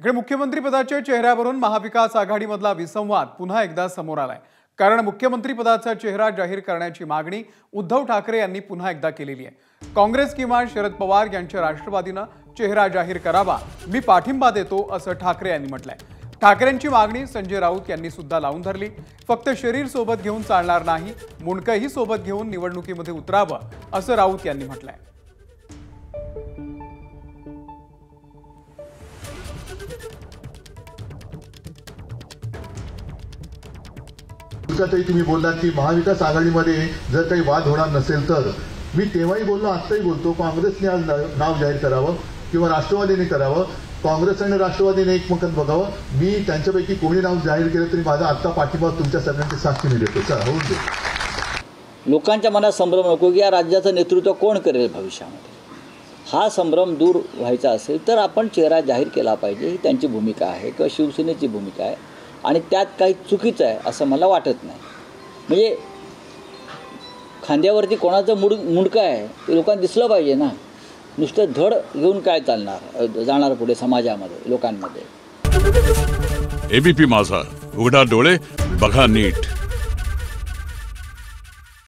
इकडे मुख्यमंत्री पदाच्या चेहऱ्यावरून महाविकास आघाडीमधला विसंवाद पुन्हा एकदा समोर आलाय। कारण मुख्यमंत्री पदाचा चेहरा जाहीर करण्याची मागणी उद्धव ठाकरे यांनी पुन्हा एकदा केलेली आहे। काँग्रेस किंवा शरद पवार यांच्या राष्ट्रवादीनं चेहरा जाहीर करावा, मी पाठिंबा देतो असं ठाकरे यांनी म्हटलंय। ठाकरेंची मागणी संजय राऊत यांनी सुद्धा लावून धरली। फक्त शरीर सोबत घेऊन चालणार नाही, मुंडकंही सोबत घेऊन निवडणुकीमध्ये उतरावं असं राऊत यांनी म्हटलंय। तुम्ही बोललात की महाविकास आघाडीमध्ये जर काही वाद होणार नसेल तर मी तेव्हाही बोललो, आत्ताही बोलतो, काँग्रेसने आज नाव जाहीर करावं किंवा राष्ट्रवादीने करावं, काँग्रेस आणि राष्ट्रवादीने एकमेकांत बघावं। मी त्यांच्यापैकी कोणी नाव जाहीर केलं तरी माझा आत्ता पाठिंबा तुमच्या सगळ्यांची साक्षीने देतो। चला होऊन दे। लोकांच्या मनात संभ्रम नको की या राज्याचं नेतृत्व कोण करेल भविष्यामध्ये, हा संभ्रम दूर व्हायचा असेल तर आपण चेहरा जाहीर केला पाहिजे, ही त्यांची भूमिका आहे किंवा शिवसेनेची भूमिका आहे आणि त्यात काही चुकीचं आहे असं मला वाटत नाही। म्हणजे खांद्यावरती कोणाचं मुंडकं आहे ते लोकांना दिसलं पाहिजे ना, नुसतं धड घेऊन काय चालणार जाणार पुढे समाजामध्ये लोकांमध्ये। एबीपी माझा, उघडा डोळे बघा नीट।